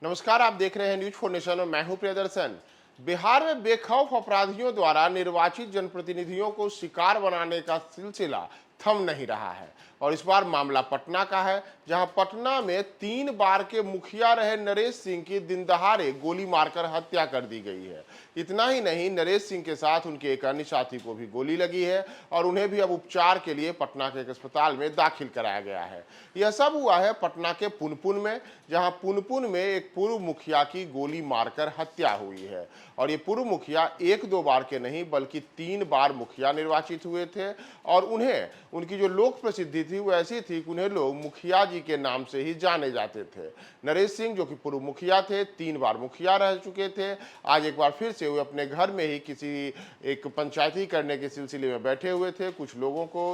नमस्कार, आप देख रहे हैं न्यूज फॉर नेशन और मैं हूं प्रियदर्शन। बिहार में बेखौफ अपराधियों द्वारा निर्वाचित जनप्रतिनिधियों को शिकार बनाने का सिलसिला थम नहीं रहा है और इस बार मामला पटना का है, जहां पटना में 3 बार के मुखिया रहे नरेश सिंह की दिन दहाड़े गोली मारकर हत्या कर दी गई है। इतना ही नहीं, नरेश सिंह के साथ उनके एक अन्य साथी को भी गोली लगी है और उन्हें भी अब उपचार के लिए पटना के एक अस्पताल में दाखिल कराया गया है। यह सब हुआ है पटना के पुनपुन में, जहां पुनपुन में एक पूर्व मुखिया की गोली मारकर हत्या हुई है। और ये पूर्व मुखिया 1-2 बार के नहीं बल्कि 3 बार मुखिया निर्वाचित हुए थे और उन्हें उनकी जो लोक प्रसिद्धि थी वो ऐसी थी कि उन्हें लोग मुखिया जी के नाम से ही जाने जाते थे। नरेश सिंह जो कि पूर्व मुखिया थे, 3 बार मुखिया रह चुके थे, आज एक बार फिर से वे अपने घर में ही किसी एक पंचायती करने के सिलसिले में बैठे हुए थे। कुछ लोगों को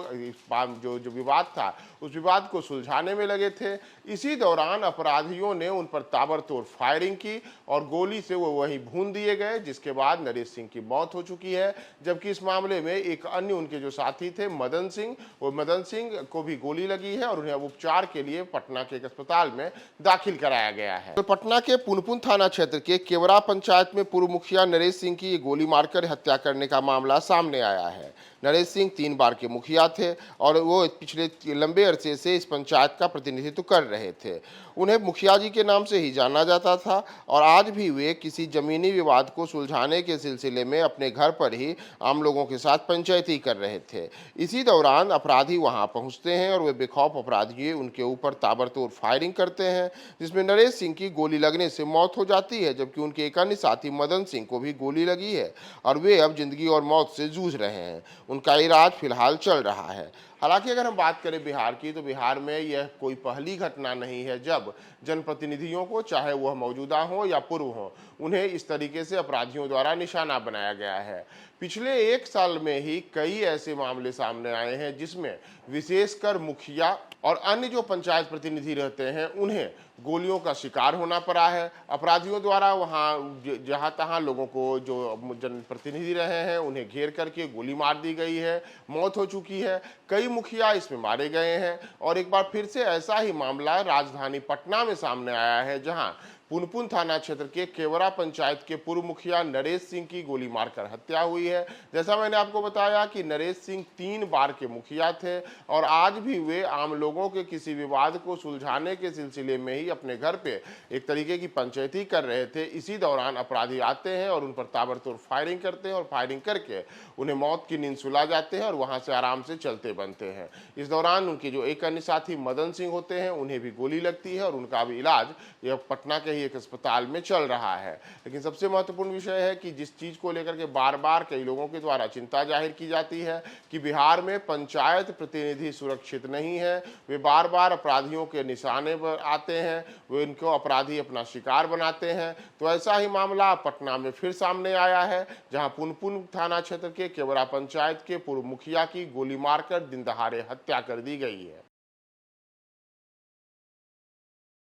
जो विवाद था उस विवाद को सुलझाने में लगे थे। इसी दौरान अपराधियों ने उन पर ताबड़तोड़ फायरिंग की और गोली से वो वहीं भून दिए गए, जिसके बाद नरेश सिंह की मौत हो चुकी है। जबकि इस मामले में एक अन्य उनके जो साथी थे मदन सिंह, वो मदन सिंह को भी गोली लगी है और उन्हें अब उपचार के लिए पटना के एक अस्पताल में दाखिल कराया गया है। तो पटना के पुनपुन थाना क्षेत्र के केवरा पंचायत में पूर्व मुखिया नरेश सिंह की गोली मारकर हत्या करने का मामला सामने आया है। नरेश सिंह 3 बार के मुखिया थे और वो पिछले लंबे अरसे से इस पंचायत का प्रतिनिधित्व कर रहे थे। उन्हें मुखिया जी के नाम से ही जाना जाता था और आज भी वे किसी जमीनी विवाद को सुलझाने के सिलसिले में अपने घर पर ही आम लोगों के साथ पंचायती कर रहे थे। इसी दौरान अपराधी वहां पहुंचते हैं और वे बेखौफ अपराधी उनके ऊपर ताबड़तोड़ फायरिंग करते हैं, जिसमें नरेश सिंह की गोली लगने से मौत हो जाती है, जबकि उनके एक अन्य साथी मदन सिंह को भी गोली लगी है और वे अब जिंदगी और मौत से जूझ रहे हैं। उनका इलाज फिलहाल चल रहा है। हालांकि अगर हम बात करें बिहार की, तो बिहार में यह कोई पहली घटना नहीं है जब जनप्रतिनिधियों को, चाहे वह मौजूदा हो या पूर्व हो, उन्हें इस तरीके से अपराधियों द्वारा निशाना बनाया गया है। पिछले 1 साल में ही कई ऐसे मामले सामने आए हैं जिसमें विशेषकर मुखिया और अन्य जो पंचायत प्रतिनिधि रहते हैं उन्हें गोलियों का शिकार होना पड़ा है। अपराधियों द्वारा वहाँ जहाँ तहाँ लोगों को, जो जनप्रतिनिधि रहे हैं, उन्हें घेर करके गोली मार दी गई है, मौत हो चुकी है। कई मुखिया इसमें मारे गए हैं और एक बार फिर से ऐसा ही मामला राजधानी पटना में सामने आया है, जहाँ पुनपुन थाना क्षेत्र के केवरा पंचायत के पूर्व मुखिया नरेश सिंह की गोली मारकर हत्या हुई है। जैसा मैंने आपको बताया कि नरेश सिंह 3 बार के मुखिया थे और आज भी वे आम लोगों के किसी विवाद को सुलझाने के सिलसिले में ही अपने घर पे एक तरीके की पंचायती कर रहे थे। इसी दौरान अपराधी आते हैं और उन पर ताबड़तोड़ फायरिंग करते हैं और फायरिंग करके उन्हें मौत की नींद सुला जाते हैं और वहां से आराम से चलते बनते हैं। इस दौरान उनके जो एक अन्य साथी मदन सिंह होते हैं, उन्हें भी गोली लगती है और उनका भी इलाज यह पटना के एक अस्पताल में चल रहा है। लेकिन सबसे महत्वपूर्ण विषय है कि जिस चीज को लेकर के बार बार कई लोगों के द्वारा चिंता जाहिर की जाती है कि बिहार में पंचायत प्रतिनिधि सुरक्षित नहीं है, वे बार बार अपराधियों के निशाने पर आते हैं, वे इनको अपराधी अपना शिकार बनाते हैं। तो ऐसा ही मामला पटना में फिर सामने आया है, जहां पुनपुन थाना क्षेत्र के केवरा पंचायत के पूर्व मुखिया की गोली मारकर दिन दहाड़े हत्या कर दी गई है।